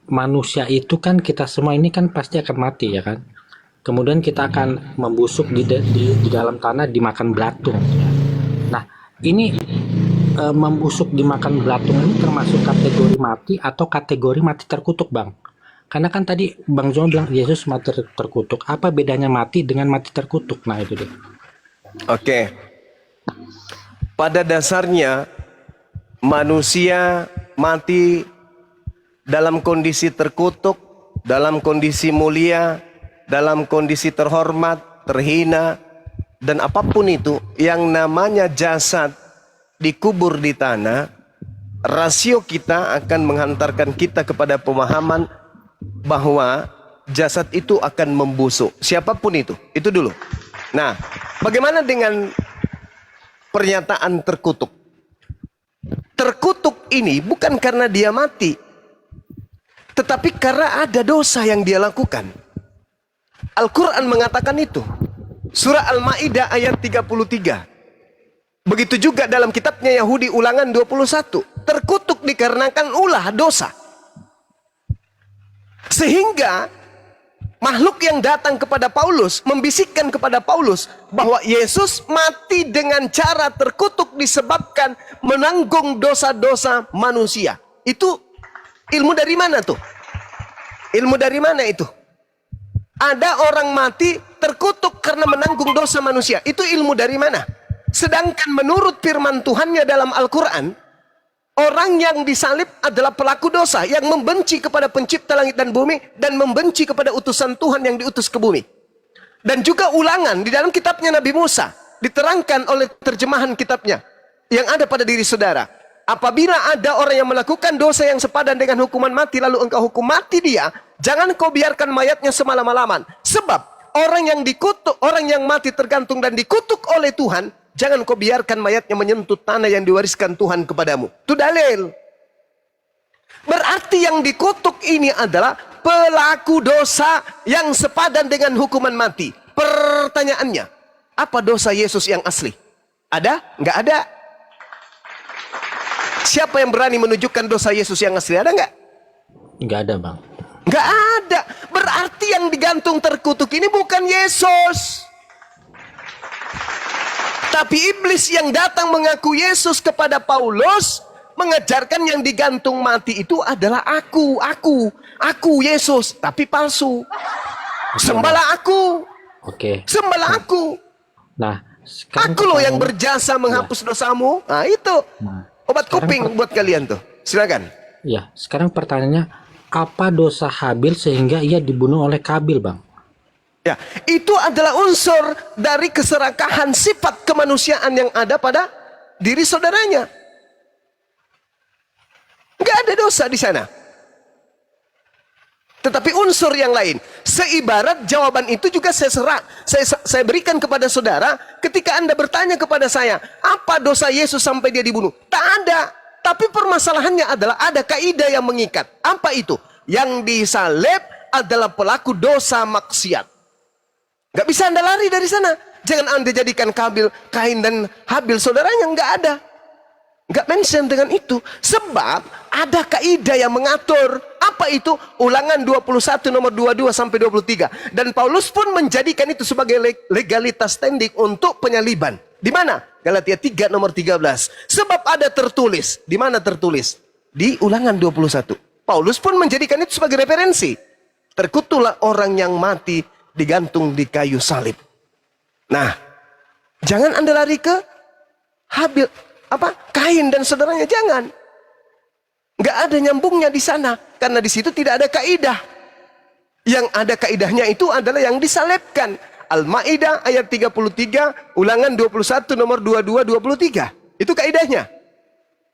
manusia itu kan kita semua ini kan pasti akan mati ya kan. Kemudian kita akan membusuk di dalam tanah dimakan belatung. Nah, ini membusuk dimakan belatung ini termasuk kategori mati atau kategori mati terkutuk, Bang? Karena kan tadi Bang Zul bilang Yesus mati terkutuk. Apa bedanya mati dengan mati terkutuk? Nah, itu dia. Oke. Pada dasarnya manusia mati dalam kondisi terkutuk, dalam kondisi mulia, dalam kondisi terhormat, terhina, dan apapun itu yang namanya jasad dikubur di tanah, rasio kita akan menghantarkan kita kepada pemahaman bahwa jasad itu akan membusuk. Siapapun itu dulu. Nah, bagaimana dengan pernyataan terkutuk? Terkutuk ini bukan karena dia mati, tetapi karena ada dosa yang dia lakukan. Al-Quran mengatakan itu. Surah Al-Ma'idah ayat 33. Begitu juga dalam kitabnya Yahudi Ulangan 21. Terkutuk dikarenakan ulah dosa. Sehingga makhluk yang datang kepada Paulus membisikkan kepada Paulus bahwa Yesus mati dengan cara terkutuk disebabkan menanggung dosa-dosa manusia. Itu ilmu dari mana tuh? Ilmu dari mana itu? Ada orang mati terkutuk karena menanggung dosa manusia. Itu ilmu dari mana? Sedangkan menurut firman Tuhannya dalam Al-Quran, orang yang disalib adalah pelaku dosa yang membenci kepada pencipta langit dan bumi dan membenci kepada utusan Tuhan yang diutus ke bumi. Dan juga Ulangan di dalam kitabnya Nabi Musa diterangkan oleh terjemahan kitabnya yang ada pada diri saudara. Apabila ada orang yang melakukan dosa yang sepadan dengan hukuman mati lalu engkau hukum mati dia, jangan kau biarkan mayatnya semalam-malaman. Sebab orang yang dikutuk, orang yang mati tergantung dan dikutuk oleh Tuhan, jangan kau biarkan mayatnya menyentuh tanah yang diwariskan Tuhan kepadamu. Itu dalil. Berarti yang dikutuk ini adalah pelaku dosa yang sepadan dengan hukuman mati. Pertanyaannya, apa dosa Yesus yang asli? Ada? Nggak ada. Siapa yang berani menunjukkan dosa Yesus yang asli? Ada nggak? Nggak ada, Bang. Nggak ada. Berarti yang digantung terkutuk ini bukan Yesus, tapi iblis yang datang mengaku Yesus kepada Paulus, mengajarkan yang digantung mati itu adalah aku Yesus, tapi palsu. Sembahlah aku. Oke. Sembahlah aku. Nah, sekarang Aku loh yang pertanyaannya- berjasa menghapus dosamu. Nah, itu Nah, obat sekarang kuping buat kalian tuh. Silakan. ya, sekarang pertanyaannya, apa dosa Habil sehingga ia dibunuh oleh Kabil, Bang? Ya, itu adalah unsur dari keserakahan sifat kemanusiaan yang ada pada diri saudaranya. Nggak ada dosa di sana. Tetapi unsur yang lain. Seibarat jawaban itu juga saya berikan kepada saudara ketika Anda bertanya kepada saya, apa dosa Yesus sampai dia dibunuh? Tak ada. Tapi permasalahannya adalah ada kaidah yang mengikat. Apa itu? Yang disalib adalah pelaku dosa maksiat. Gak bisa Anda lari dari sana. Jangan Anda jadikan Kain dan Habil saudaranya. Nggak ada. Nggak mention dengan itu. Sebab ada kaidah yang mengatur. Apa itu? Ulangan 21 nomor 22 sampai 23. Dan Paulus pun menjadikan itu sebagai legalitas standing untuk penyaliban. Di mana? Galatia 3 nomor 13. Sebab ada tertulis. Di mana tertulis? Di Ulangan 21. Paulus pun menjadikan itu sebagai referensi. Terkutuklah orang yang mati digantung di kayu salib. Nah, jangan Anda lari ke Habil, Kain dan saudaranya, jangan. Nggak ada nyambungnya di sana, karena di situ tidak ada kaidah. Yang ada kaidahnya itu adalah yang disalibkan. Al-Ma'idah ayat 33, Ulangan 21 nomor 22 23. Itu kaidahnya.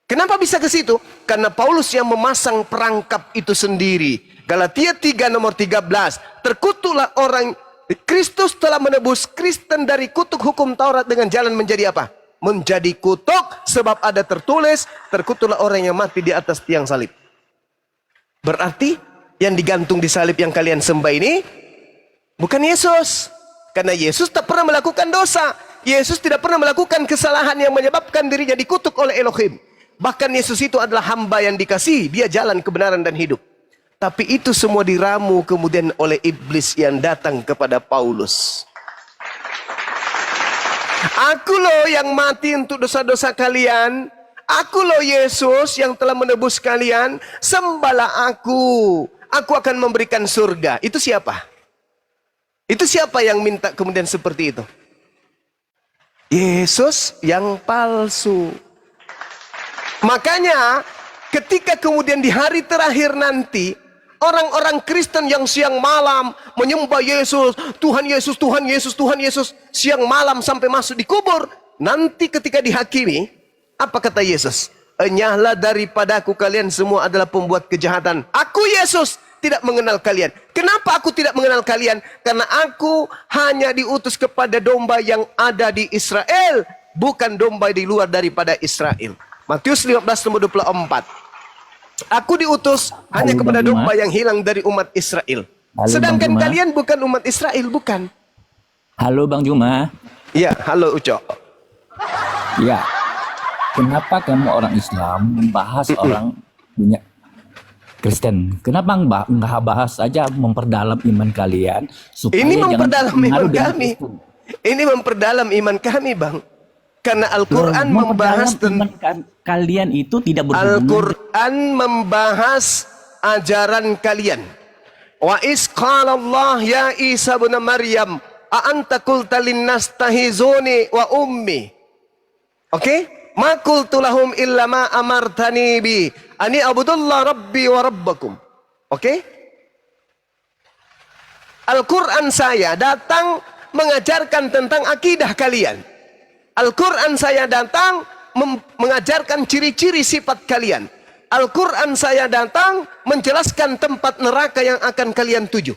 Kenapa bisa ke situ? Karena Paulus yang memasang perangkap itu sendiri. Galatia 3 nomor 13. Terkutuklah orang, Kristus telah menebus Kristen dari kutuk hukum Taurat dengan jalan menjadi apa? Menjadi kutuk, sebab ada tertulis, terkutuklah orang yang mati di atas tiang salib. Berarti yang digantung di salib yang kalian sembah ini bukan Yesus. Karena Yesus tak pernah melakukan dosa. Yesus tidak pernah melakukan kesalahan yang menyebabkan dirinya dikutuk oleh Elohim. Bahkan Yesus itu adalah hamba yang dikasihi. Dia jalan kebenaran dan hidup. Tapi itu semua diramu kemudian oleh iblis yang datang kepada Paulus. Aku loh yang mati untuk dosa-dosa kalian. Aku loh Yesus yang telah menebus kalian. Sembahlah aku. Aku akan memberikan surga. Itu siapa? Itu siapa yang minta kemudian seperti itu? Yesus yang palsu. Makanya ketika kemudian di hari terakhir nanti, orang-orang Kristen yang siang malam menyembah Yesus, Tuhan Yesus, Tuhan Yesus, Tuhan Yesus, siang malam sampai masuk di kubur, nanti ketika dihakimi, apa kata Yesus? Enyahlah daripadaku kalian semua adalah pembuat kejahatan. Aku Yesus tidak mengenal kalian. Kenapa aku tidak mengenal kalian? Karena aku hanya diutus kepada domba yang ada di Israel, bukan domba di luar daripada Israel. Matius 15:24. Aku diutus hanya kepada domba yang hilang dari umat Israel. Sedangkan kalian bukan umat Israel, bukan. Halo Bang Juma. Ya, halo Uco. Ya. Kenapa kamu orang Islam membahas orang punya Kristen? Kenapa nggak bahas saja memperdalam iman kalian supaya Ini memperdalam iman dengan kami. Kristen? Ini memperdalam iman kami, Bang. Karena Al-Quran Loh, membahas memperdalam iman kalian itu tidak berhubungan. Al-Quran membahas ajaran kalian. Wa is qala Allah ya Isa bin Maryam a anta qulta linnas tahizuni wa ummi. Oke? Ma qultu lahum illa ma amartani bi ani abudullah rabbi wa rabbakum. Oke? Al-Quran saya datang mengajarkan tentang akidah kalian. Al-Quran saya datang mengajarkan ciri-ciri sifat kalian. Al-Quran saya datang menjelaskan tempat neraka yang akan kalian tuju.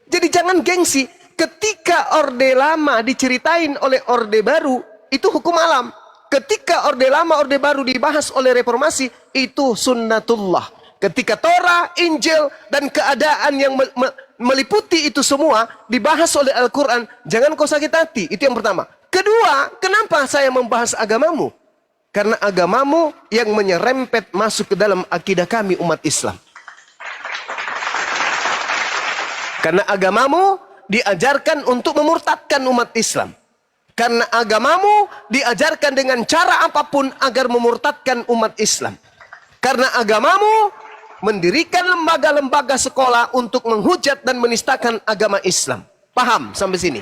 Jadi jangan gengsi. Ketika Orde Lama diceritain oleh Orde Baru, itu hukum alam. Ketika Orde Lama, Orde Baru dibahas oleh Reformasi, itu sunnatullah. Ketika Torah, Injil, dan keadaan yang meliputi itu semua dibahas oleh Al-Quran, jangan kau sakit hati. Itu yang pertama. Kedua, kenapa saya membahas agamamu? Karena agamamu yang menyerempet masuk ke dalam akidah kami umat Islam. Karena agamamu diajarkan untuk memurtadkan umat Islam. Karena agamamu diajarkan dengan cara apapun agar memurtadkan umat Islam. Karena agamamu mendirikan lembaga-lembaga sekolah untuk menghujat dan menistakan agama Islam. Paham sampai sini?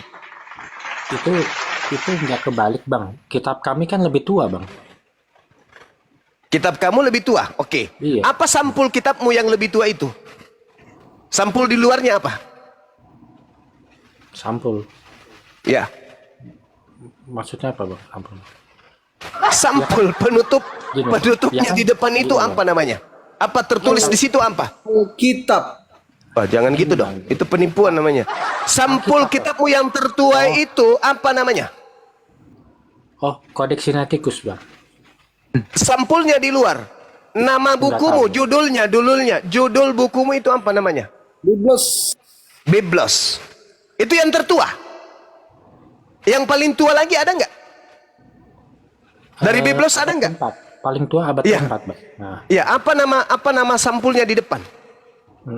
Itu nggak kebalik, Bang. Kitab kami kan lebih tua, Bang. Kitab kamu lebih tua? Oke. Iya. Apa sampul kitabmu yang lebih tua itu? Sampul di luarnya apa? Sampul. Ya. Maksudnya apa, Bang? Sampul. Sampul penutup Gini, penutupnya ya kan? di depan itu Gini, apa namanya? Apa tertulis di situ apa? Kitab. Oh, jangan gitu dong. Itu penipuan namanya. Sampul kitabmu yang tertua itu apa namanya? Oh, Codex Sinaiticus, Bang. Sampulnya di luar. Nama bukumu, tahu. judul bukumu itu apa namanya? Biblos. Biblos. Itu yang tertua. Yang paling tua lagi ada nggak? Dari Biblos ada nggak? Keempat. Paling tua abad Iya. keempat, Bang. Nah, Ya, apa nama sampulnya di depan?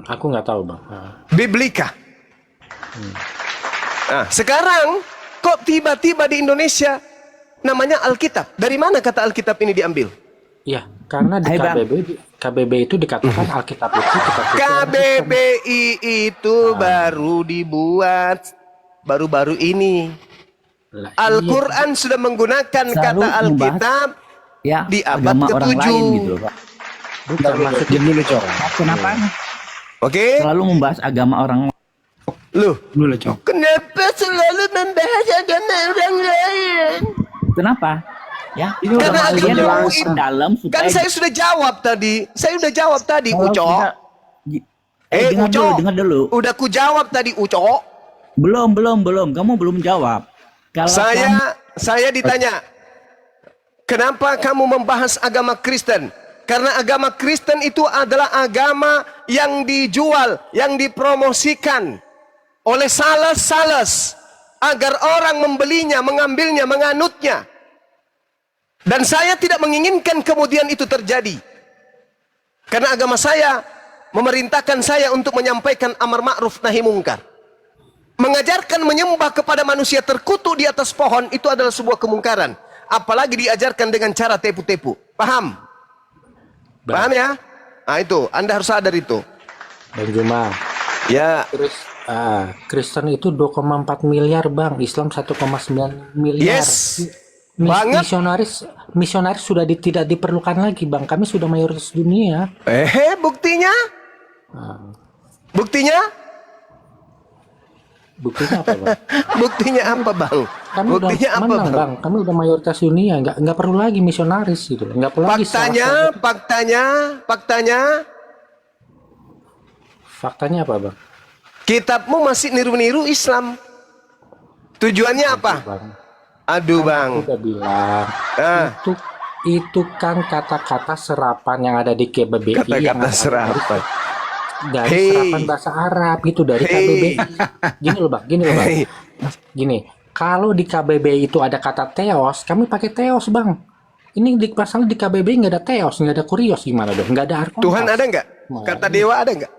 aku nggak tahu, Bang. Nah, Biblika. Nah, sekarang kok tiba-tiba di Indonesia namanya Alkitab? Dari mana kata Alkitab ini diambil? iya, karena di Hai, Bang. KBB itu dikatakan Alkitab itu kitab suci orang Kristen. KBBI itu baru dibuat baru-baru ini. Lah, Al-Quran sudah menggunakan Selalu kata membahas Alkitab Ya, di abad agama orang ke-7. lain gitu loh, Pak. bukan maksudnya Dulu, Cok. Kenapa Oke? selalu membahas agama orang Loh, Dulu, Cok. kenapa selalu membahas agama orang lain? Kenapa? Ya, Ini udah Karena kalian agama harus itu- dalam supaya Kan saya sudah jawab tadi. kalau Uco. kita- dengar Uco. dulu, dengar dulu. Udah ku jawab tadi, Uco. Belum. Kamu belum jawab. Kalau kamu- Saya ditanya, kenapa kamu membahas agama Kristen? Karena agama Kristen itu adalah agama yang dijual, yang dipromosikan oleh sales-sales agar orang membelinya, mengambilnya, menganutnya. Dan saya tidak menginginkan kemudian itu terjadi. Karena agama saya memerintahkan saya untuk menyampaikan amar ma'ruf nahi mungkar. Mengajarkan menyembah kepada manusia terkutuk di atas pohon itu adalah sebuah kemungkaran. Apalagi diajarkan dengan cara tepu-tepu. Paham? Paham ya? Nah itu, Anda harus sadar itu. Bang Juma, Ya, Kristen itu 2,4 miliar bang, Islam 1,9 miliar. yes. Banget. Misionaris sudah tidak diperlukan lagi bang, kami sudah mayoritas dunia. Buktinya? Buktinya? Buktinya apa bang? Buktinya apa bang? Kami Buktinya udah apa menang bang? bang, kami udah mayoritas dunia, nggak perlu lagi misionaris gitu, nggak perlu lagi faktanya apa bang? Kitabmu masih niru-niru Islam. Tujuannya apa? Bang, Aduh aku bang. udah bilang Ah, itu kan kata-kata serapan yang ada di KBBI, yang kata-kata ada serapan. dari Hey. serapan bahasa Arab gitu, dari Hey. KBBI. Gini loh bang, Hey. gini. Kalau di KBBI itu ada kata teos, kami pakai teos bang. Ini di pasal di KBBI nggak ada teos, nggak ada kurios, gimana dong? Nggak ada arkontas. Tuhan ada nggak? Kata dewa ada nggak?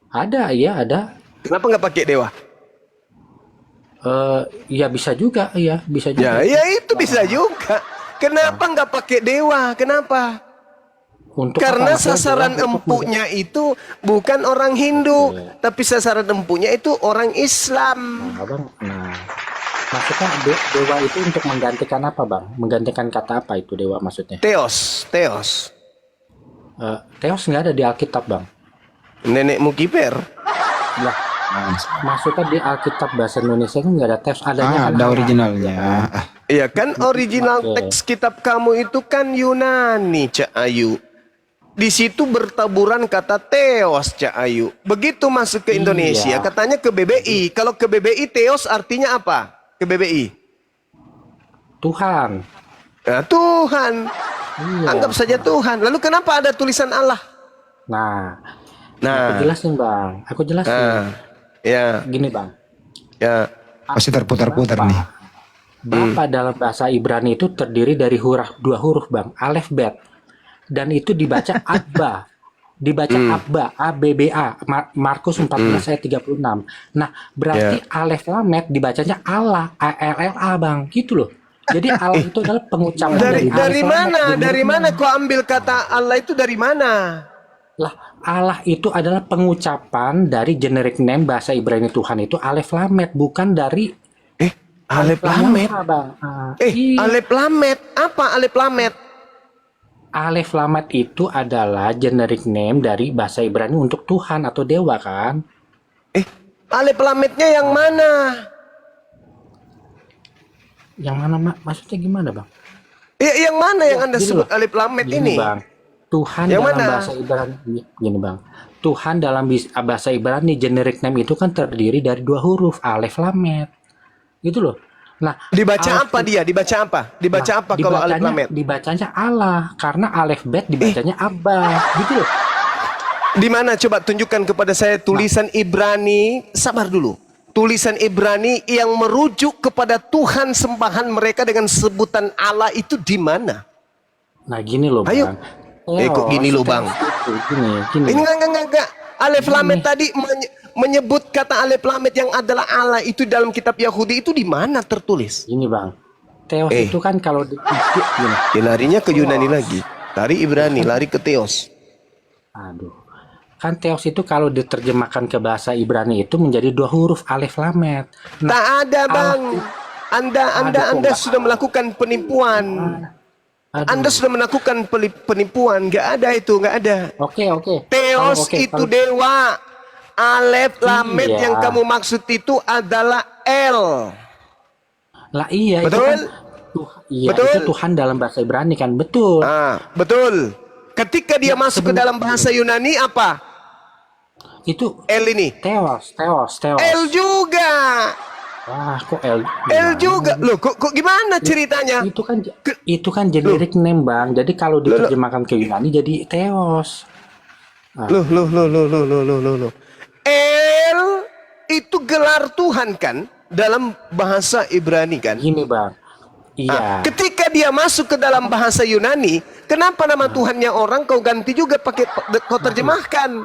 Ada, iya ada. Kenapa nggak pakai dewa? Ya bisa juga, iya bisa Ya, juga. ya itu bisa juga. Kenapa nggak pakai dewa? Kenapa? Untuk Karena apa? Maksudnya sasaran jelas untuk empuknya itu bukan orang Hindu, Iya. tapi sasaran empuknya itu orang Islam. Nah, bang, maksudnya dewa itu untuk menggantikan apa bang? Menggantikan kata apa itu dewa maksudnya? Teos, teos. Teos nggak ada di Alkitab bang. Nenekmu kiper. Lah, maksudnya di Alkitab bahasa Indonesia itu nggak ada teos, adanya kan ada Allah. originalnya. Iya kan original Oke. teks kitab kamu itu kan Yunani, Cak Ayu. Di situ bertaburan kata teos, Cak Ayu. Begitu masuk ke Indonesia, Iya. katanya ke BBI. Kalau ke BBI teos artinya apa? Ke BBI. Tuhan. Nah, Tuhan. Iya. Anggap saja Tuhan. Lalu kenapa ada tulisan Allah? Nah, aku Nah, jelasin bang. Aku jelasin. ya, Gini bang. ya. Pasti terputar-putar nih. Bapak dalam bahasa Ibrani itu terdiri dari dua huruf bang, alef bet, dan itu dibaca abba, abba, a b b a, Markus 14 ayat 36. Nah berarti alef lamet dibacanya Allah, a l l a bang, gitu loh. Jadi Allah itu adalah pengucapan Dari alef mana? lamet. Dari mana kau ambil kata Allah itu dari mana? Lah Allah itu adalah pengucapan dari generic name bahasa Ibrani Tuhan itu alef lamet, bukan dari Alef lamet. bang. Iya. Alef lamet. Apa alef lamet? Alef Lamet itu adalah generic name dari bahasa Ibrani untuk Tuhan atau dewa kan? Alef lametnya yang mana? Yang mana maksudnya gimana bang? Yang mana yang Anda Gini sebut loh. alif lamet Gini ini? bang, Tuhan Yang dalam mana? bahasa Ibrani, gini bang, Tuhan dalam bahasa Ibrani generic name itu kan terdiri dari dua huruf alef lamet, gitu loh. Nah, Dibaca alef apa dia? Dibaca apa? Dibaca nah, apa kalau alif lamet? Dibacanya Allah, karena alef bet dibacanya Abba, gitu loh. Di mana? Coba tunjukkan kepada saya tulisan Ibrani. Sabar dulu. Tulisan Ibrani yang merujuk kepada Tuhan sembahan mereka dengan sebutan Allah itu di mana? Nah gini loh Ayo. bang. Kok gini loh, Bang? Gini. Enggak. Alef lamet tadi menyebut kata alef lamet yang adalah Allah itu dalam kitab Yahudi itu di mana tertulis? Gini bang, Teos itu kan kalau gini. Ya, larinya ke Yunani lagi. Lari Ibrani, lari ke Teos. Aduh, kan Teos itu kalau diterjemahkan ke bahasa Ibrani itu menjadi dua huruf alef lamet. Nah, Tak ada, Bang. Anda kok sudah melakukan penipuan. aduh. Anda sudah melakukan penipuan. Nggak ada itu, nggak ada. Oke. Teos Oke, itu kalau- dewa. Alef lamet Iya. yang kamu maksud itu adalah L. Lah iya Betul? itu kan iya Betul? itu Tuhan dalam bahasa Ibrani kan betul. Betul. Ketika dia masuk ke dalam bahasa Yunani apa? Itu L ini. Teos. L juga. Wah, kok L? L juga. Loh, kok gimana ceritanya? Itu kan generic name, Bang. Jadi kalau diterjemahkan ke Yunani jadi Theos. Loh. L itu gelar Tuhan kan dalam bahasa Ibrani kan? Gini, Bang. Iya. Ketika dia masuk ke dalam bahasa Yunani, kenapa nama Tuhannya orang kau ganti juga pakai kau terjemahkan?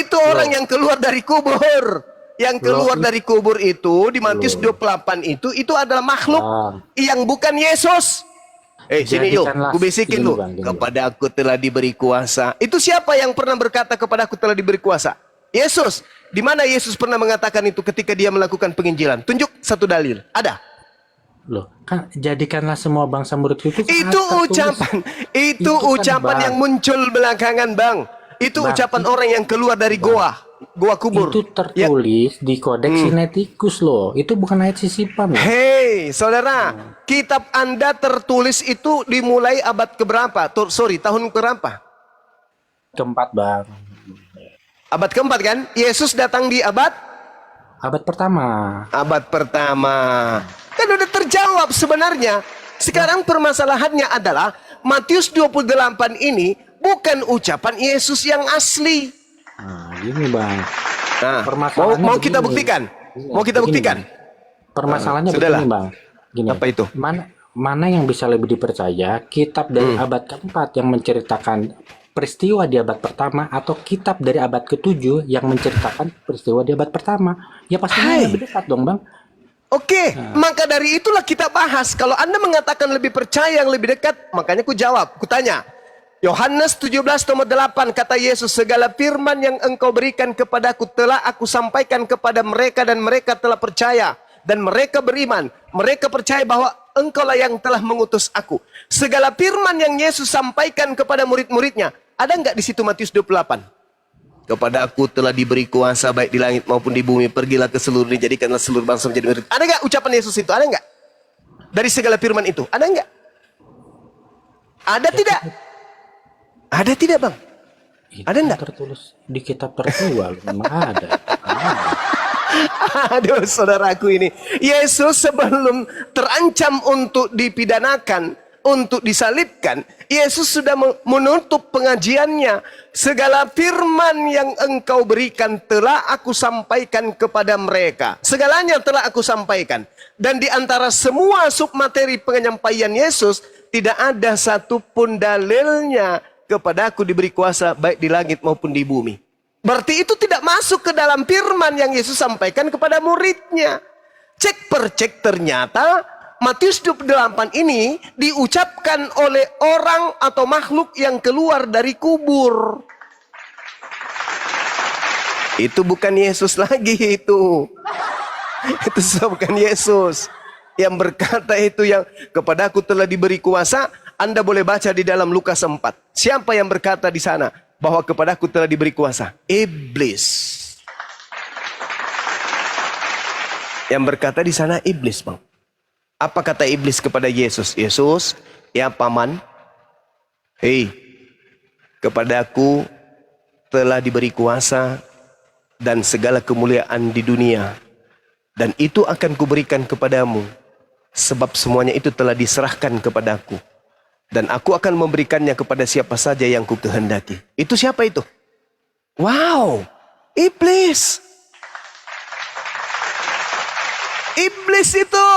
Itu orang yang keluar dari kubur. Yang keluar dari kubur itu di Matius 28 itu adalah makhluk yang bukan Yesus. Sini yuk, Jadikanlah ku bisikin gini, lu. Bang, gini, Kepada aku telah diberi kuasa. Itu siapa yang pernah berkata kepada aku telah diberi kuasa? Yesus. Di mana Yesus pernah mengatakan itu ketika dia melakukan penginjilan? Tunjuk satu dalil. Ada? Loh, kan jadikanlah semua bangsa muridku itu Itu ucapan, itu kan, ucapan Bang. yang muncul belakangan, Bang. Itu Bang, ucapan orang yang keluar dari goa kubur. itu Ya. tertulis di Kodeks Sinaiticus loh. Itu bukan ayat sisipan loh. Hei, saudara, kitab Anda tertulis itu dimulai abad keberapa? Tahun keberapa? Keempat, Bang. Abad keempat kan? Yesus datang di abad Pertama. abad pertama. Kan udah terjawab sebenarnya. Sekarang permasalahannya adalah Matius 28 ini bukan ucapan Yesus yang asli. Nah, gini, Bang. Nah, Permasalahannya mau kita begini. buktikan? Mau kita Begini, buktikan? Bang. Permasalahannya Sudahlah. begini, Bang. Gini. Apa itu? Mana yang bisa lebih dipercaya? Kitab dari abad keempat yang menceritakan peristiwa di abad pertama atau kitab dari abad ke-7 yang menceritakan peristiwa di abad pertama? Ya pastinya Hai. lebih dekat dong, Bang. Oke, maka dari itulah kita bahas. Kalau Anda mengatakan lebih percaya yang lebih dekat, makanya ku jawab, ku tanya. Yohanes 17:8 kata Yesus, segala firman yang engkau berikan kepadaku telah aku sampaikan kepada mereka dan mereka telah percaya dan mereka beriman. Mereka percaya bahwa engkaulah yang telah mengutus aku. Segala firman yang Yesus sampaikan kepada murid-muridnya, ada nggak di situ Matius 28? Kepada aku telah diberi kuasa baik di langit maupun di bumi. Pergilah ke seluruh dunia, jadikanlah seluruh bangsa menjadi murid. Ada nggak ucapan Yesus itu? Ada nggak? Dari segala firman itu? Ada nggak? Ada tidak? Ada tidak, Bang? Itu Ada nggak? tertulis di kitab tertua loh, memang ada. Aduh, saudaraku ini. Yesus sebelum terancam untuk dipidanakan, untuk disalibkan, Yesus sudah menutup pengajiannya. Segala firman yang engkau berikan telah aku sampaikan kepada mereka. Segalanya telah aku sampaikan. Dan di antara semua submateri penyampaian Yesus, tidak ada satupun dalilnya kepada aku diberi kuasa baik di langit maupun di bumi. Berarti itu tidak masuk ke dalam firman yang Yesus sampaikan kepada muridnya. Cek per cek ternyata Matius 28 ini diucapkan oleh orang atau makhluk yang keluar dari kubur. Itu bukan Yesus lagi itu. Itu bukan Yesus. Yang berkata itu yang kepadaku telah diberi kuasa. Anda boleh baca di dalam Lukas 4. Siapa yang berkata di sana bahwa kepadaku telah diberi kuasa? Iblis. Yang berkata di sana iblis, Bang. Apa kata iblis kepada Yesus? Yesus, ya paman, hei, kepadaku telah diberi kuasa dan segala kemuliaan di dunia. Dan itu akan kuberikan kepadamu. Sebab semuanya itu telah diserahkan kepadaku. Dan aku akan memberikannya kepada siapa saja yang ku kehendaki. Itu siapa itu? Wow, iblis. Iblis itu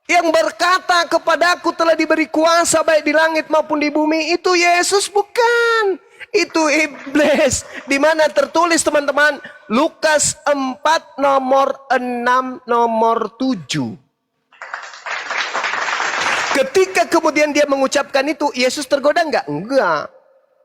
yang berkata kepadaku telah diberi kuasa baik di langit maupun di bumi. Itu Yesus bukan. Itu iblis. Di mana tertulis teman-teman? Lukas 4 nomor 6 nomor 7. Ketika kemudian dia mengucapkan itu, Yesus tergoda enggak? Enggak.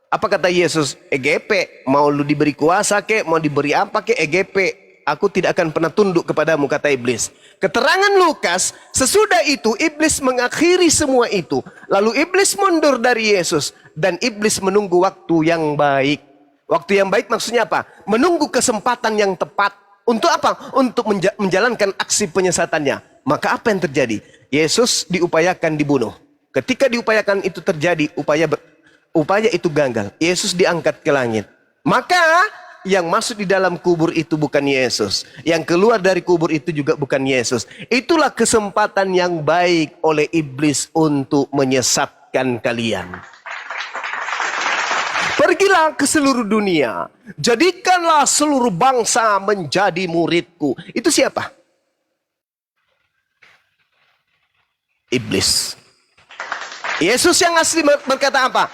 Apa kata Yesus? EGP, mau lu diberi kuasa kek, mau diberi apa kek, EGP. Aku tidak akan pernah tunduk kepadamu, kata iblis. Keterangan Lukas, sesudah itu iblis mengakhiri semua itu. Lalu iblis mundur dari Yesus. Dan iblis menunggu waktu yang baik. Waktu yang baik maksudnya apa? Menunggu kesempatan yang tepat. Untuk apa? Untuk menjalankan aksi penyesatannya. Maka apa yang terjadi? Yesus diupayakan dibunuh. Ketika diupayakan itu terjadi, upaya itu gagal. Yesus diangkat ke langit. Maka yang masuk di dalam kubur itu bukan Yesus. Yang keluar dari kubur itu juga bukan Yesus. Itulah kesempatan yang baik oleh iblis untuk menyesatkan kalian. Pergilah ke seluruh dunia. Jadikanlah seluruh bangsa menjadi muridku. Itu siapa? Iblis. Yesus yang asli berkata apa?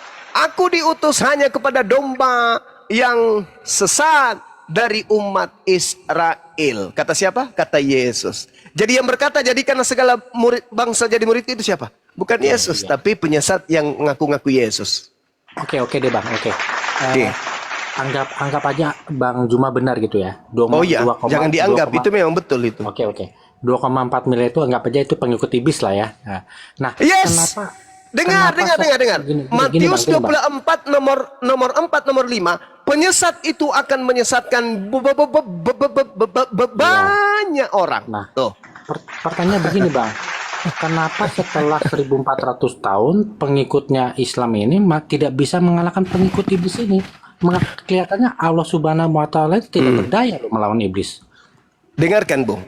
Aku diutus hanya kepada domba yang sesat dari umat Israel. Kata siapa? Kata Yesus. Jadi yang berkata jadikanlah segala murid bangsa jadi murid itu siapa? Bukan Yesus, tapi penyesat yang ngaku-ngaku Yesus. Oke deh Bang, oke. Oke. Anggap aja Bang Juma benar gitu ya. Oh iya, jangan dianggap, itu memang betul itu. Oke. 2,4 miliar itu anggap aja itu pengikut iblis lah ya. Nah, Yes. kenapa? Dengar. Gini, Matius Bang, 24 nomor 4 nomor 5, penyesat itu akan menyesatkan banyak orang. Nah, Tuh. Pertanyaan begini Bang. Kenapa setelah 1400 tahun pengikutnya Islam ini tidak bisa mengalahkan pengikut iblis ini? Kelihatannya Allah Subhanahu wa taala tidak berdaya loh melawan iblis. Dengarkan, Bung.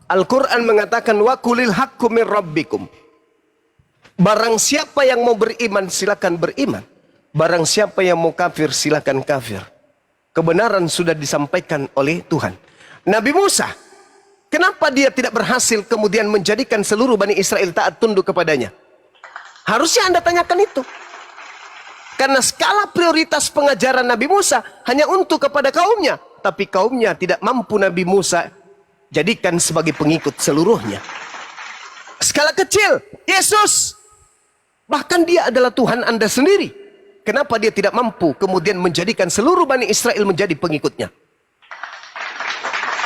Al-Quran mengatakan wa kulil haqqu min rabbikum. Barang siapa yang mau beriman silakan beriman. Barang siapa yang mau kafir silakan kafir. Kebenaran sudah disampaikan oleh Tuhan. Nabi Musa, kenapa dia tidak berhasil kemudian menjadikan seluruh Bani Israel taat tunduk kepadanya? Harusnya Anda tanyakan itu. Karena skala prioritas pengajaran Nabi Musa hanya untuk kepada kaumnya. Tapi kaumnya tidak mampu Nabi Musa jadikan sebagai pengikut seluruhnya. Skala kecil, Yesus. Bahkan dia adalah Tuhan Anda sendiri. Kenapa dia tidak mampu kemudian menjadikan seluruh Bani Israel menjadi pengikutnya?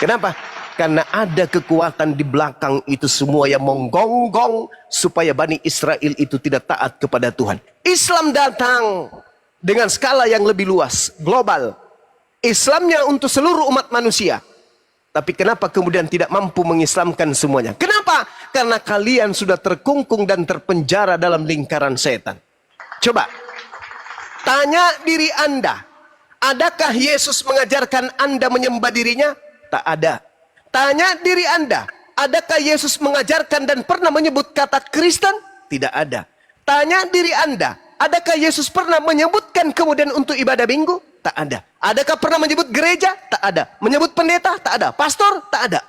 Kenapa? Karena ada kekuatan di belakang itu semua yang menggonggong supaya Bani Israel itu tidak taat kepada Tuhan. Islam datang dengan skala yang lebih luas, global. Islamnya untuk seluruh umat manusia. Tapi kenapa kemudian tidak mampu mengislamkan semuanya? Kenapa? Karena kalian sudah terkungkung dan terpenjara dalam lingkaran setan. Coba, tanya diri Anda. Adakah Yesus mengajarkan Anda menyembah dirinya? Tak ada. Tanya diri Anda. Adakah Yesus mengajarkan dan pernah menyebut kata Kristen? Tidak ada. Tanya diri Anda. Adakah Yesus pernah menyebutkan kemudian untuk ibadah minggu? Tak ada. Adakah pernah menyebut gereja? Tak ada. Menyebut pendeta? Tak ada. Pastor? Tak ada.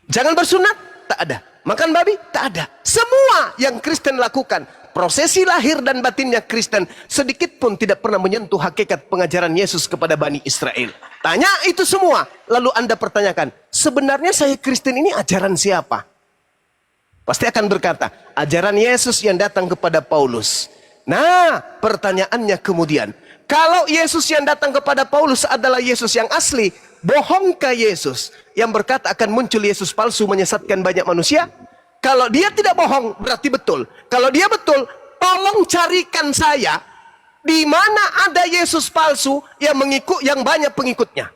Jangan bersunat? Tak ada. Makan babi? Tak ada. Semua yang Kristen lakukan, prosesi lahir dan batinnya Kristen, sedikit pun tidak pernah menyentuh hakikat pengajaran Yesus kepada Bani Israel. Tanya itu semua, lalu Anda pertanyakan, sebenarnya saya Kristen ini ajaran siapa? Pasti akan berkata, ajaran Yesus yang datang kepada Paulus. Nah, pertanyaannya kemudian, kalau Yesus yang datang kepada Paulus adalah Yesus yang asli, bohongkah Yesus yang berkata akan muncul Yesus palsu menyesatkan banyak manusia? Kalau dia tidak bohong, berarti betul. Kalau dia betul, tolong carikan saya di mana ada Yesus palsu yang banyak pengikutnya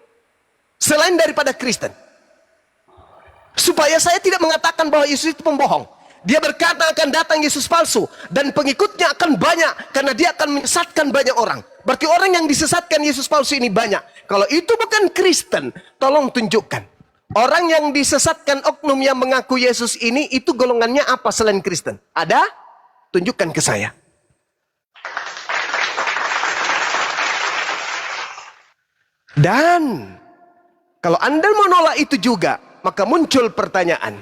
selain daripada Kristen. Supaya saya tidak mengatakan bahwa Yesus itu pembohong. Dia berkata akan datang Yesus palsu dan pengikutnya akan banyak karena dia akan menyesatkan banyak orang. Berarti orang yang disesatkan Yesus palsu ini banyak. Kalau itu bukan Kristen, tolong tunjukkan. Orang yang disesatkan oknum yang mengaku Yesus ini, itu golongannya apa selain Kristen? Ada? Tunjukkan ke saya. Dan kalau Anda menolak itu juga, maka muncul pertanyaan.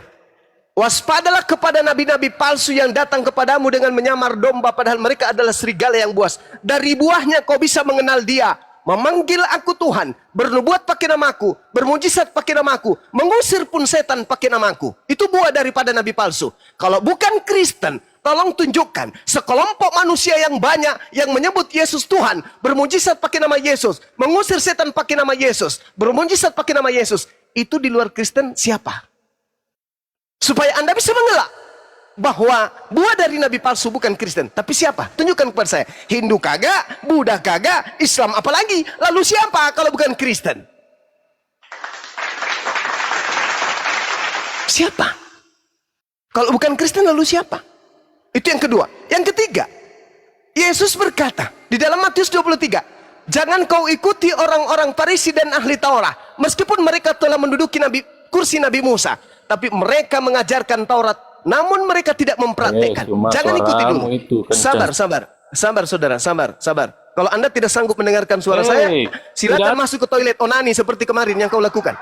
Waspadalah kepada nabi-nabi palsu yang datang kepadamu dengan menyamar domba, padahal mereka adalah serigala yang buas. Dari buahnya kau bisa mengenal dia. Memanggil aku Tuhan, bernubuat pakai namaku, bermujizat pakai namaku, mengusir pun setan pakai namaku. Itu buah daripada nabi palsu. Kalau bukan Kristen, tolong tunjukkan sekelompok manusia yang banyak yang menyebut Yesus Tuhan, bermujizat pakai nama Yesus, mengusir setan pakai nama Yesus, bermujizat pakai nama Yesus. Itu di luar Kristen siapa? Supaya Anda bisa mengelak bahwa buah dari nabi palsu bukan Kristen. Tapi siapa? Tunjukkan kepada saya. Hindu kagak, Buddha kagak, Islam apalagi. Lalu siapa kalau bukan Kristen? Siapa? Kalau bukan Kristen lalu siapa? Itu yang kedua. Yang ketiga, Yesus berkata di dalam Matius 23, jangan kau ikuti orang-orang Farisi dan ahli Taurat, meskipun mereka telah menduduki kursi Nabi Musa, tapi mereka mengajarkan Taurat, namun mereka tidak mempraktekkan. Jangan ikuti dulu. Sabar, saudara, sabar. Kalau Anda tidak sanggup mendengarkan suara saya, silakan masuk ke toilet onani seperti kemarin yang kau lakukan.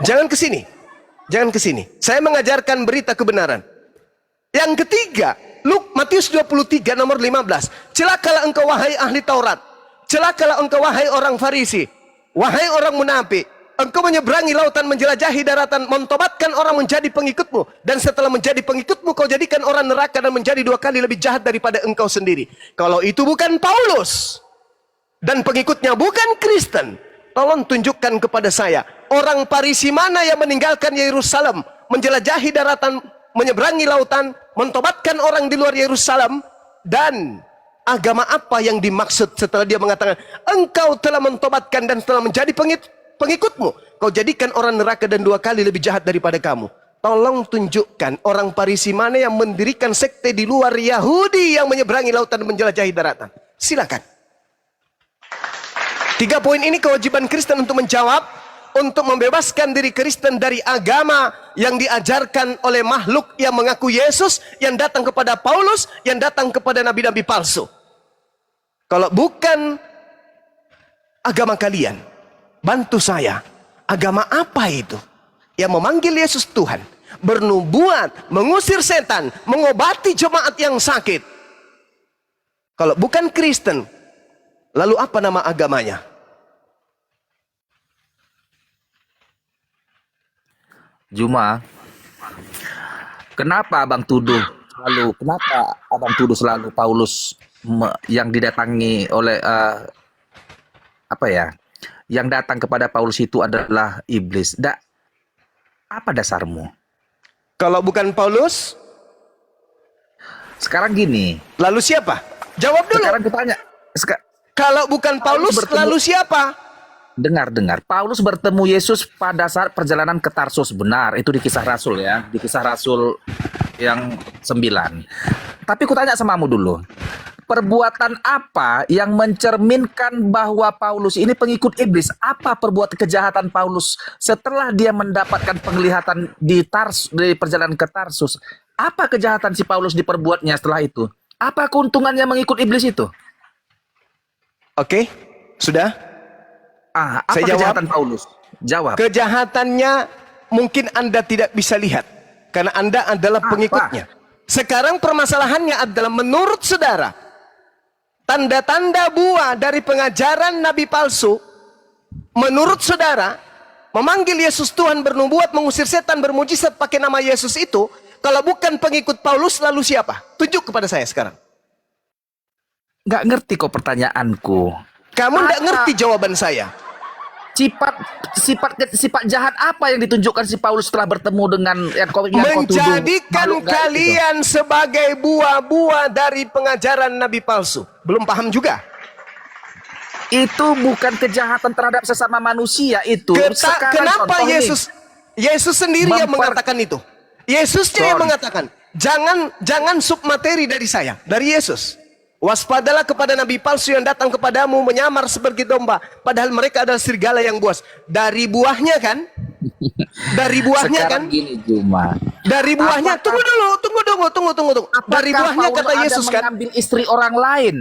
Jangan ke sini. Saya mengajarkan berita kebenaran. Yang ketiga, Matius 23 nomor 15. Celakalah engkau wahai ahli Taurat. Celakalah engkau wahai orang Farisi, wahai orang munafik. Engkau menyeberangi lautan, menjelajahi daratan, mentobatkan orang menjadi pengikutmu. Dan setelah menjadi pengikutmu, kau jadikan orang neraka dan menjadi 2 kali lebih jahat daripada engkau sendiri. Kalau itu bukan Paulus dan pengikutnya bukan Kristen, tolong tunjukkan kepada saya, orang Farisi mana yang meninggalkan Yerusalem, menjelajahi daratan, menyeberangi lautan, mentobatkan orang di luar Yerusalem, dan agama apa yang dimaksud setelah dia mengatakan, engkau telah mentobatkan dan telah menjadi pengikutmu, kau jadikan orang neraka dan 2 kali lebih jahat daripada kamu. Tolong tunjukkan orang Farisi mana yang mendirikan sekte di luar Yahudi yang menyeberangi lautan dan menjelajahi daratan. Silakan. 3 poin ini kewajiban Kristen untuk menjawab, untuk membebaskan diri Kristen dari agama yang diajarkan oleh makhluk yang mengaku Yesus, yang datang kepada Paulus, yang datang kepada nabi-nabi palsu. Kalau bukan agama kalian, bantu saya, agama apa itu yang memanggil Yesus Tuhan, bernubuat, mengusir setan, mengobati jemaat yang sakit? Kalau bukan Kristen, lalu apa nama agamanya? Juma, kenapa abang tuduh selalu Paulus yang didatangi oleh yang datang kepada Paulus itu adalah iblis? Apa dasarmu? Kalau bukan Paulus, Sekarang gini, lalu siapa? Jawab dulu. sekarang kutanya, Kalau bukan Paulus, lalu siapa? dengar, Paulus bertemu Yesus pada saat perjalanan ke Tarsus, benar, itu di Kisah Rasul ya, di Kisah Rasul yang 9. Tapi kutanya samamu dulu, perbuatan apa yang mencerminkan bahwa Paulus ini pengikut iblis? Apa perbuatan kejahatan Paulus setelah dia mendapatkan penglihatan di perjalanan ke Tarsus? Apa kejahatan si Paulus diperbuatnya setelah itu? Apa keuntungannya mengikut iblis itu? Oke, sudah. Apa Saya jawab. kejahatan Paulus? Jawab. Kejahatannya mungkin Anda tidak bisa lihat, karena Anda adalah pengikutnya. Sekarang permasalahannya adalah, menurut saudara, tanda-tanda buah dari pengajaran nabi palsu, menurut saudara, memanggil Yesus Tuhan, bernubuat, mengusir setan, bermujizat pakai nama Yesus itu, kalau bukan pengikut Paulus, lalu siapa? Tunjuk kepada saya sekarang. Nggak ngerti kok pertanyaanku. Kamu tidak ngerti jawaban saya. Sifat jahat apa yang ditunjukkan si Paulus setelah bertemu dengan yang kau tuduh Menjadikan makhluk gaib itu? kalian sebagai buah-buah dari pengajaran nabi palsu. Belum paham juga? Itu bukan kejahatan terhadap sesama manusia itu. Sekarang Kenapa contoh nih, Yesus sendiri yang mengatakan itu? Yesusnya yang mengatakan, jangan submateri dari saya, dari Yesus. Waspadalah kepada nabi palsu yang datang kepadamu menyamar seperti domba, padahal mereka adalah serigala yang buas. Dari buahnya kan? Dari buahnya sekarang kan? gini Juma. Dari buahnya. Tunggu dulu. Dari buahnya Paulus kata Yesus kan? mengambil istri orang lain?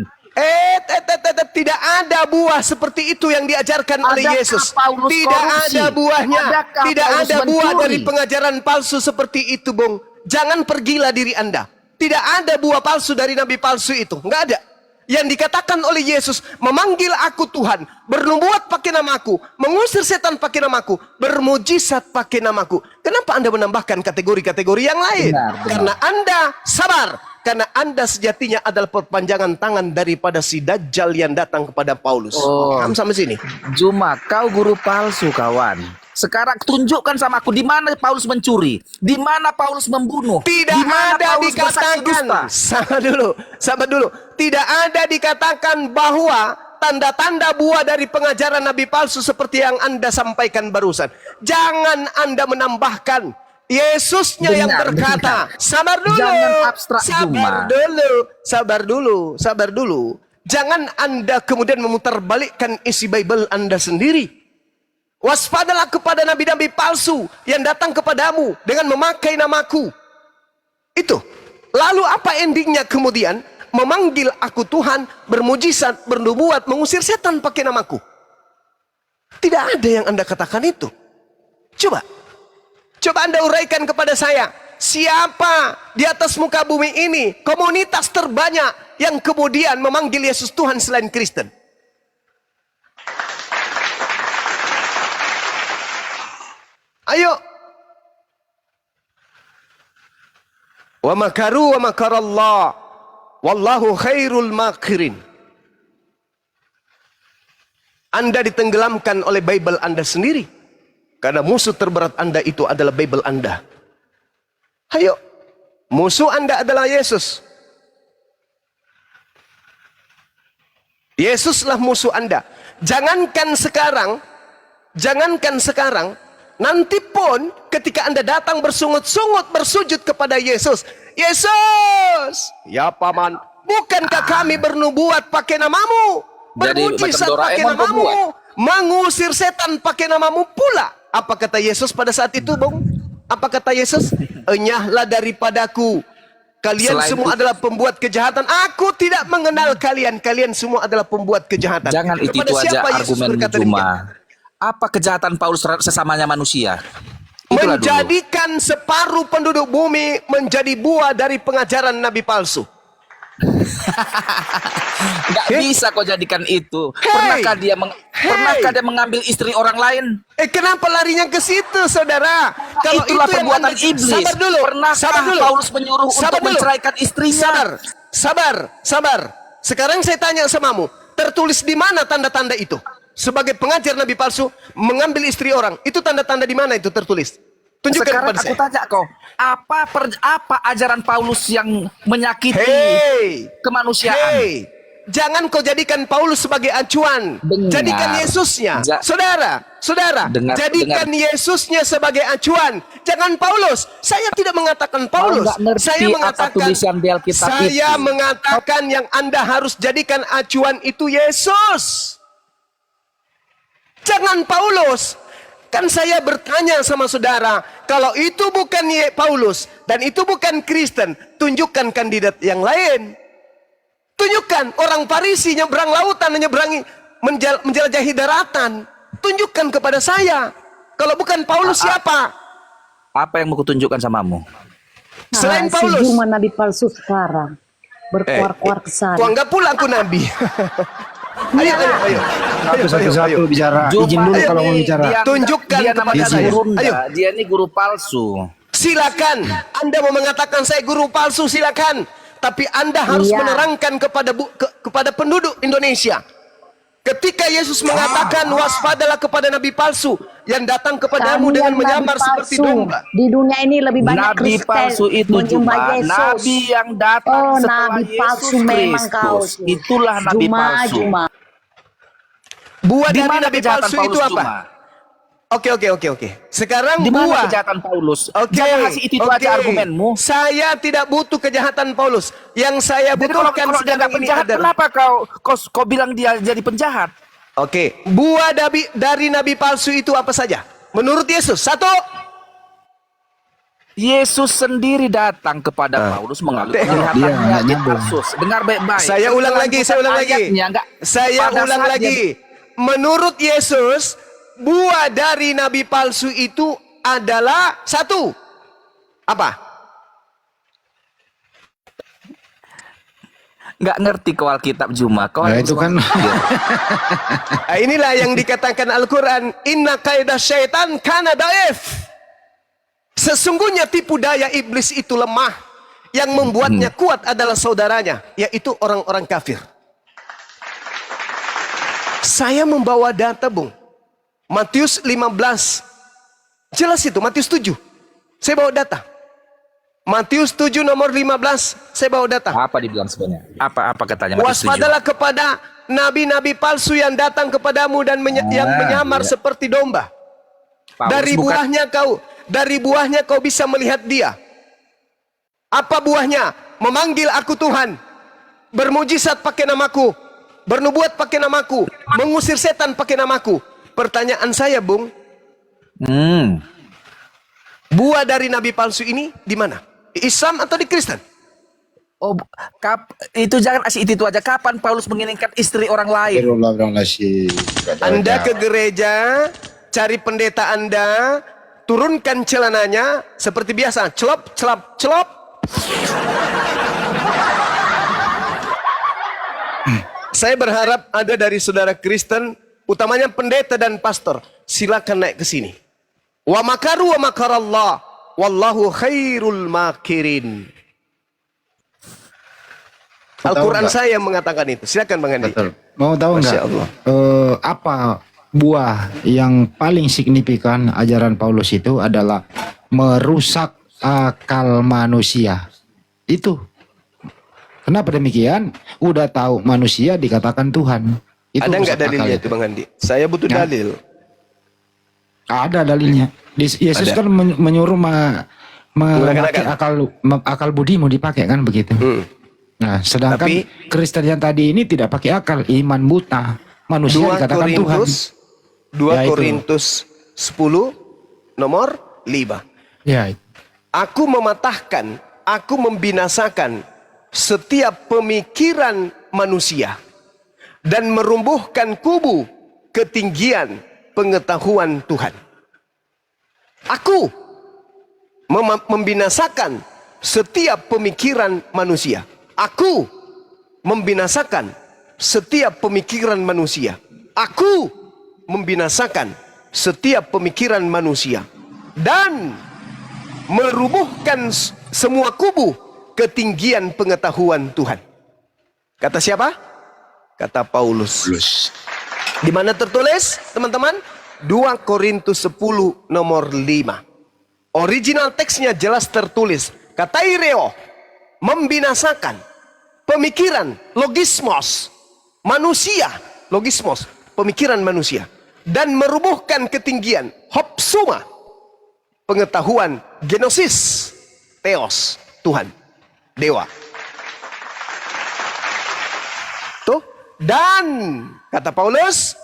Tidak ada buah seperti itu yang diajarkan oleh Adakah Yesus. Paulus Tidak korupsi? ada buahnya. Adakah Tidak Paulus ada buah mencuri? dari pengajaran palsu seperti itu, Bung. Jangan pergilah diri Anda. Tidak ada buah palsu dari nabi palsu itu. Nggak ada. Yang dikatakan oleh Yesus, memanggil aku Tuhan, bernubuat pakai namaku, mengusir setan pakai namaku, bermujizat pakai namaku. Kenapa Anda menambahkan kategori-kategori yang lain? Benar. Karena Anda sabar. Karena Anda sejatinya adalah perpanjangan tangan daripada si Dajjal yang datang kepada Paulus. Paham sampai sini? Juma, kau guru palsu kawan. Sekarang tunjukkan sama aku di mana Paulus mencuri, di mana Paulus membunuh, Tidak di mana ada Paulus bersaksi dikatakan. dusta. Sabar dulu. Tidak ada dikatakan bahwa tanda-tanda buah dari pengajaran nabi palsu seperti yang Anda sampaikan barusan. Jangan Anda menambahkan. Yesusnya yang Dengar. berkata, sabar dulu. Jangan abstrak, Juma. Sabar dulu. Jangan Anda kemudian memutarbalikkan isi Bible Anda sendiri. Waspadalah kepada nabi-nabi palsu yang datang kepadamu dengan memakai namaku. Itu. Lalu apa endingnya kemudian? Memanggil aku Tuhan, bermujizat, bernubuat, mengusir setan pakai namaku. Tidak ada yang Anda katakan itu. Coba Anda uraikan kepada saya. Siapa di atas muka bumi ini komunitas terbanyak yang kemudian memanggil Yesus Tuhan selain Kristen? Ayo. Wa makaru wa makarallah. Wallahu khairul makirin. Anda ditenggelamkan oleh Bible Anda sendiri. Karena musuh terberat Anda itu adalah Bible Anda. Ayo. Musuh Anda adalah Yesus. Yesuslah musuh Anda. Jangankan sekarang, nanti pun ketika Anda datang bersungut-sungut bersujud kepada Yesus. Yesus, ya paman, bukankah kami bernubuat pakai namamu? Jadi Bermujizat macam pakai Doraemon namamu, pembuat. mengusir setan pakai namamu pula. Apa kata Yesus pada saat itu, Bung? Apa kata Yesus? Enyahlah daripadaku. Kalian Selain semua itu- adalah pembuat kejahatan. Aku tidak mengenal kalian. Kalian semua adalah pembuat kejahatan. Jangan itu Kepada aja siapa Yesus argumen berkata cuma. demikian? Apa kejahatan Paulus terhadap sesamanya manusia? Itulah dulu. Menjadikan separuh penduduk bumi menjadi buah dari pengajaran nabi palsu. Nggak bisa kau jadikan itu. Hey! Pernahkah dia mengambil istri orang lain? Kenapa larinya ke situ, saudara? Kalau Itulah itu yang perbuatan Anda- iblis. Sabar dulu. Pernahkah Sabar dulu. Paulus menyuruh Sabar untuk dulu. menceraikan istrinya? Sabar. Sekarang saya tanya samamu, tertulis di mana tanda-tanda itu? Sebagai pengajar nabi palsu mengambil istri orang, itu tanda-tanda di mana itu tertulis? Tunjukkan Sekarang kepada aku saya. tanya kau, apa ajaran Paulus yang menyakiti Hei, kemanusiaan? jangan kau jadikan Paulus sebagai acuan. Dengar. Jadikan Yesusnya. Ja- Saudara, jadikan Yesusnya sebagai acuan. Jangan Paulus. Saya tidak mengatakan Paulus. nggak ngerti Saya apa mengatakan tulisan di Alkitab saya itu. mengatakan yang Anda harus jadikan acuan itu Yesus. Jangan Paulus. Kan saya bertanya sama saudara, kalau itu bukan Paulus dan itu bukan Kristen, tunjukkan kandidat yang lain. Tunjukkan orang Farisi nyebrang lautan, menjelajahi daratan. Tunjukkan kepada saya. Kalau bukan Paulus siapa? Apa yang mau kutunjukkan samamu? Selain Si Paulus. Juma nabi palsu sekarang berkuar-kuar ke sana. Kau anggap pula aku nabi. Ayo. Satu-satu bicara. Izin dulu ayo, kalau mau bicara. Tunjukkan dia kepada namanya saya. gurunda. Ayo. Dia ini guru palsu. Silakan. Anda mau mengatakan saya guru palsu, silakan. Tapi Anda harus Iya. menerangkan kepada penduduk Indonesia. Ketika Yesus mengatakan waspadalah kepada nabi palsu yang datang kepadamu Kami dengan yang menyamar nabi seperti palsu. domba. Di dunia ini lebih banyak Nabi Kristen palsu itu menyembah cuma Yesus. nabi yang datang Oh, setelah nabi Yesus palsu memang kau. Kristus. Itulah nabi palsu. Juma. Buah Di dari mana nabi kejahatan palsu Paulus itu apa? cuma? Oke. Sekarang Di mana buah. kejahatan Paulus? Oke, Jangan kasih itu oke. aja argumenmu. Saya tidak butuh kejahatan Paulus. Yang saya Jadi kalau butuhkan dia sekarang nggak ini penjahat, adalah kenapa kau bilang dia jadi penjahat? Oke, buah dari nabi palsu itu apa saja? Menurut Yesus, satu. Yesus sendiri datang kepada Paulus mengalami Dia kelihatannya nggak di nyambung. Tarsus. Dengar baik-baik. Saya ulang lagi. Ayatnya, nggak- Saya pada ulang saat lagi. dia- Menurut Yesus, buah dari nabi palsu itu adalah satu. Apa? nggak ngerti kau Alkitab Juma. Kau Nah, harus itu kan. Nah, inilah yang dikatakan Al-Quran. Inna kaidah syaitan kana daif. Sesungguhnya tipu daya iblis itu lemah. Yang membuatnya kuat adalah saudaranya, yaitu orang-orang kafir. Saya membawa data, Bung. Matius 15. Jelas itu, Matius 7. Saya bawa data. Matius 7 nomor 15, saya bawa data. Apa dibilang sebenarnya? Apa katanya? Matius 7? Waspadalah kepada nabi-nabi palsu yang datang kepadamu dan yang menyamar iya. seperti domba. Paulus Dari buahnya kau bisa melihat dia. Apa buahnya? Memanggil aku Tuhan, bermujizat pakai namaku, bernubuat pakai namaku, mengusir setan pakai namaku. Pertanyaan saya, Bung, buah dari nabi palsu ini di mana? Di Islam atau di Kristen? Oh, itu jangan asih itu aja. Kapan Paulus menginginkan istri orang lain? Anda ke gereja, cari pendeta Anda, turunkan celananya seperti biasa, celop, celop, celop. Saya berharap ada dari saudara Kristen, utamanya pendeta dan pastor, silakan naik ke sini. Wa makaru wa makarallah wallahu khairul makirin. Al-Quran saya yang mengatakan itu. Silakan Bang Andi. Betul. Mau tahu Masya nggak Allah. apa buah yang paling signifikan ajaran Paulus itu adalah merusak akal manusia. Itu. Kenapa demikian? Udah tahu manusia dikatakan Tuhan. Itu Ada nggak rusak akal dalilnya itu Bang Andi? Saya butuh Ya. dalil. Ada dalilnya. Yesus Ada. kan menyuruh Menggunakan memakai akal budimu dipakai kan begitu. Nah, sedangkan Tapi- Kristen yang tadi ini tidak pakai akal, iman buta. Manusia 2 dikatakan Tuhan. Korintus 2 Ya, itu. Korintus 10 nomor 5. Ya, Aku mematahkan, aku membinasakan setiap pemikiran manusia dan merumbuhkan kubu ketinggian pengetahuan Tuhan. Aku membinasakan setiap pemikiran manusia. Aku membinasakan setiap pemikiran manusia. Aku membinasakan setiap pemikiran manusia dan merubuhkan semua kubu ketinggian pengetahuan Tuhan. Kata siapa? Kata Paulus. Di mana tertulis, teman-teman? 2 Korintus 10 nomor 5. Original teksnya jelas tertulis. Kataireo, membinasakan pemikiran, logismos, manusia, logismos, pemikiran manusia. Dan merubuhkan ketinggian, hopsuma, pengetahuan, genosis, theos, Tuhan, dewa. Tuh. Dan, kata Paulus,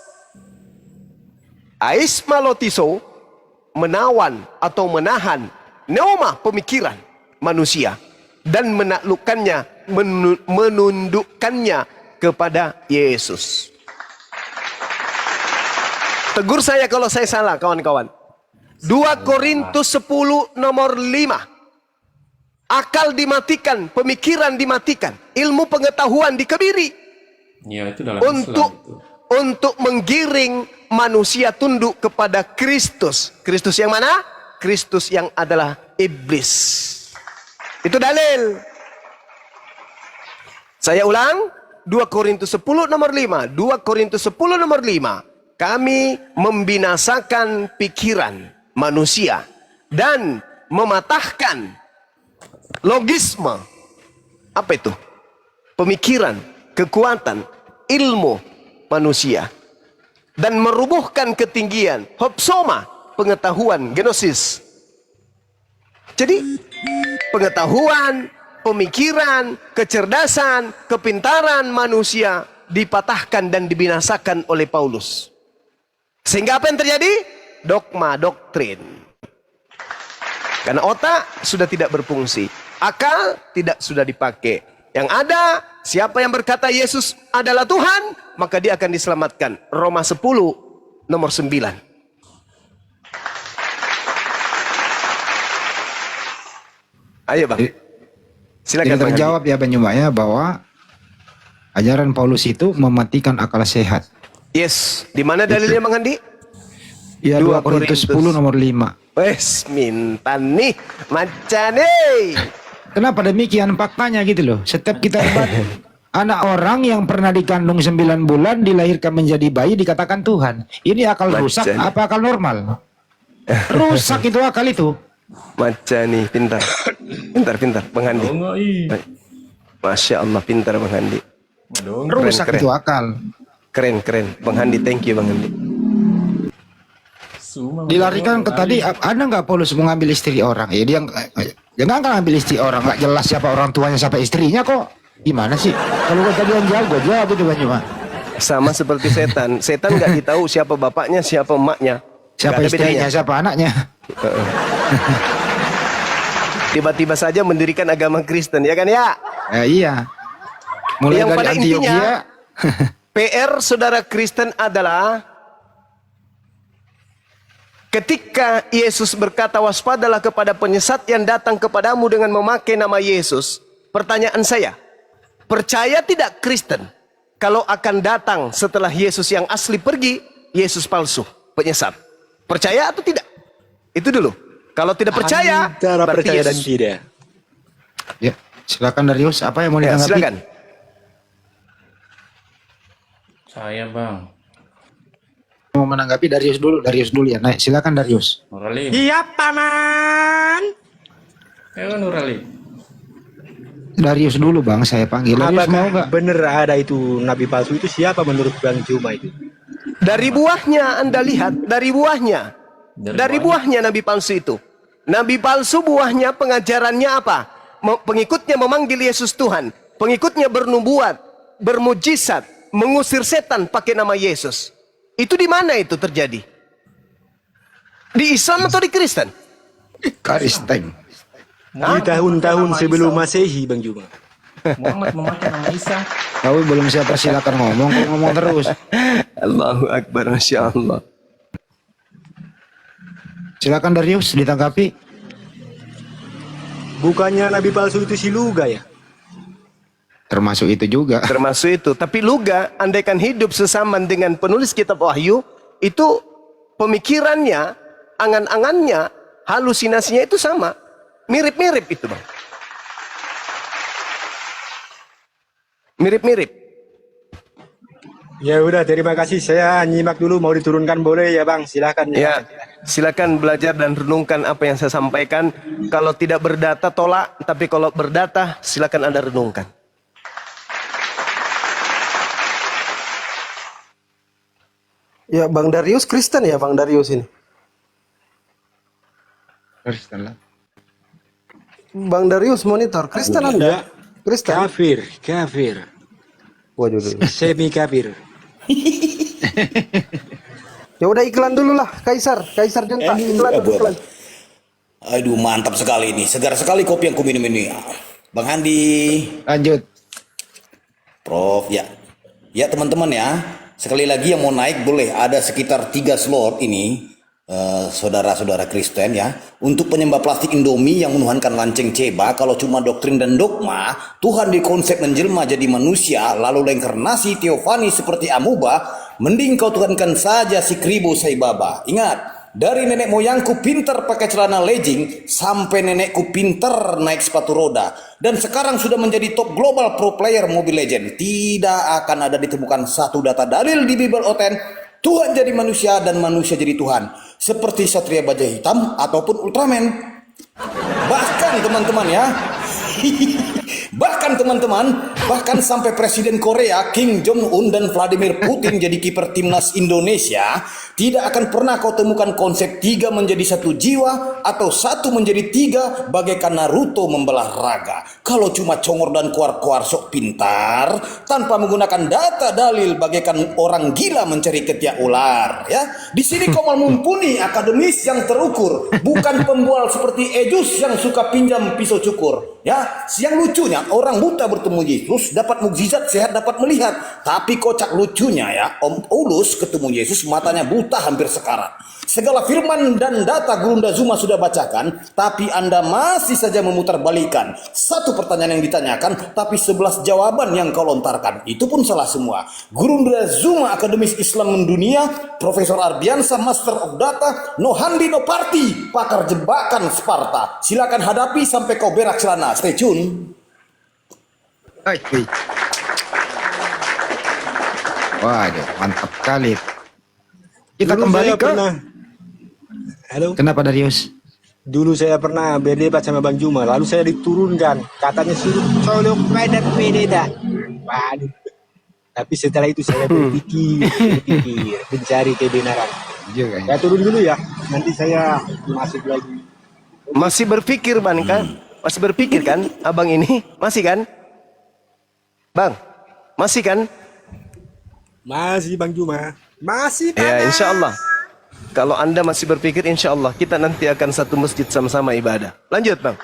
aismalotiso, menawan atau menahan neoma pemikiran manusia dan menaklukkannya, menundukkannya kepada Yesus. Tegur saya kalau saya salah, kawan-kawan. 2 Korintus 10 nomor 5. Akal dimatikan, pemikiran dimatikan, ilmu pengetahuan dikebiri Ya, itu dalam untuk Islam itu. untuk menggiring manusia tunduk kepada Kristus. Kristus yang mana? Kristus yang adalah iblis. Itu dalil. Saya ulang, 2 Korintus 10 nomor 5. 2 Korintus 10 nomor 5. Kami membinasakan pikiran manusia dan mematahkan logisme. Apa itu? Pemikiran, kekuatan, ilmu manusia dan merubuhkan ketinggian, hopsoma, pengetahuan, genosis. Jadi pengetahuan, pemikiran, kecerdasan, kepintaran manusia dipatahkan dan dibinasakan oleh Paulus. Sehingga apa yang terjadi? Dogma, doktrin. Karena otak sudah tidak berfungsi, akal tidak sudah dipakai. Yang ada, siapa yang berkata Yesus adalah Tuhan, maka dia akan diselamatkan. Roma 10 nomor 9. Ayo Bang. Silakan Jadi Bang. terjawab ya Banyuma ya bahwa ajaran Paulus itu mematikan akal sehat. Yes, di mana dalilnya Bang Andi? Ya 2 Korintus 10 nomor 5. Wes, minta nih, macam nih. Kenapa demikian faktanya gitu loh. Setiap kita lihat anak orang yang pernah dikandung 9 bulan dilahirkan menjadi bayi dikatakan Tuhan. Ini akal rusak Macam. apa akal normal? Rusak itu akal itu. Macam nih, pintar. Pintar, Bang Andi. Masya Allah, pintar Bang Andi. Rusak keren. itu akal. Keren. Bang Andi, thank you Bang Andi. Dilarikan ke tadi ada nggak Paulus mengambil istri orang? Ya dia jangan kan ambil istri orang, nggak jelas siapa orang tuanya siapa istrinya kok. Gimana sih? Kalau gue tadi yang jauh gue jawab itu Banyuma. Sama seperti setan. Setan nggak ditahu siapa bapaknya, siapa emaknya. Siapa Nggak ada istrinya, bedanya. siapa anaknya. Tiba-tiba saja mendirikan agama Kristen, ya kan ya? Iya. Mulai Yang dari pada Antioquia. intinya, PR saudara Kristen adalah ketika Yesus berkata waspadalah kepada penyesat yang datang kepadamu dengan memakai nama Yesus. Pertanyaan saya, percaya tidak Kristen kalau akan datang setelah Yesus yang asli pergi, Yesus palsu, penyesat? Percaya atau tidak? Itu dulu. Kalau tidak percaya, Antara berarti percaya dan Yesus. tidak. Ya, silakan Darius, apa yang mau Ya, ditanggapi? silakan. Saya bang, Mau menanggapi Darius dulu ya. Naik, silakan Darius. Nurali. Iya, Paman. Ayo Nurali. Darius dulu Bang, saya panggil. Darius mau nggak? Bener ada itu nabi palsu itu siapa menurut Bang Juma itu? Dari buahnya Anda lihat, dari buahnya. Dari buahnya nabi palsu itu. Nabi palsu buahnya pengajarannya apa? Pengikutnya memanggil Yesus Tuhan. Pengikutnya bernubuat, bermujizat, mengusir setan pakai nama Yesus. Itu di mana itu terjadi? Di Islam atau di Kristen? Kristen. Di tahun-tahun sebelum Masehi, Bang Juma. Muhammad memakai nama Isa. Kau belum siapa, silakan ngomong, kau ngomong terus. Allahu Akbar, Masya Allah. Silakan Darius ditanggapi. Bukannya nabi palsu itu si Luga ya? Termasuk itu juga. Termasuk itu. Tapi Luga, andaikan hidup sesaman dengan penulis kitab Wahyu, itu pemikirannya, angan-angannya, halusinasinya itu sama. Mirip-mirip itu, Bang. Mirip-mirip. Ya udah, terima kasih. Saya nyimak dulu, mau diturunkan boleh ya Bang? Silakan Ya, silakan belajar dan renungkan apa yang saya sampaikan. Kalau tidak berdata, tolak. Tapi kalau berdata, silakan Anda renungkan. Ya, Bang Darius Kristen ya, Bang Darius ini. Kristen lah. Bang Darius monitor Kristen Ya. Anda? Kristen. Kafir. Waduh. Semi kafir. Ya udah iklan dulu lah, Kaisar Jenta, iklan. Aduh, mantap sekali ini. Segar sekali kopi yang ku minum ini. Bang Handi, Lanjut. Prof, ya. Ya teman-teman ya. Sekali lagi yang mau naik boleh, ada sekitar 3 slot ini. Saudara-saudara Kristen ya, untuk penyembah plastik Indomie yang menuhankan lanceng ceba. Kalau cuma doktrin dan dogma, Tuhan dikonsep menjelma jadi manusia, lalu reinkarnasi teofani seperti amuba, mending kau tuhankan saja si Kribo Saibaba. Ingat, dari nenek moyangku pinter pakai celana legging sampai nenekku pinter naik sepatu roda, dan sekarang sudah menjadi top global pro player Mobile Legend. Tidak akan ada ditemukan satu data dalil di Bible Oten Tuhan jadi manusia dan manusia jadi Tuhan, seperti Satria Baja Hitam ataupun Ultraman. Bahkan teman-teman ya, bahkan sampai Presiden Korea Kim Jong-un dan Vladimir Putin jadi kiper timnas Indonesia, tidak akan pernah kau temukan konsep 3 menjadi 1 jiwa atau 1 menjadi 3 bagaikan Naruto membelah raga. Kalau cuma congor dan kuar-kuar sok pintar tanpa menggunakan data dalil bagaikan orang gila mencari ketiak ular ya. Di sini kau mau mumpuni akademis yang terukur, bukan pembual seperti Ejus yang suka pinjam pisau cukur ya. Yang lucunya orang buta bertemu Yesus dapat mukjizat, sehat dapat melihat. Tapi kocak lucunya ya, Om Ulus ketemu Yesus matanya buta hampir sekarat. Segala firman dan data Gurunda Zuma sudah bacakan, tapi Anda masih saja memutarbalikkan. Satu pertanyaan yang ditanyakan, tapi 11 jawaban yang kau lontarkan. Itu pun salah semua. Gurunda Zuma akademis Islam mendunia, Profesor Ardiansa Master of Data, no handi no party, pakar jebakan Sparta. Silakan hadapi sampai kau berak celana. Stay tune. Waduh, mantap kali. Kita Dulu kembali saya ke Halo. kenapa Darius? Dulu saya pernah berdebat sama Bang Juma, lalu saya diturunkan. Katanya suruh colok dan beda. Waduh. Tapi setelah itu saya berpikir, mencari kebenaran. Juga, ya. Saya turun dulu ya, nanti saya masuk lagi. Masih berpikir, Bang, kan? Masih berpikir kan, abang ini? Masih kan? Bang, masih kan? Masih Bang Juma. Masih Ya, insya Allah. Kalau Anda masih berpikir, insya Allah kita nanti akan satu masjid sama-sama ibadah. Lanjut, Bang.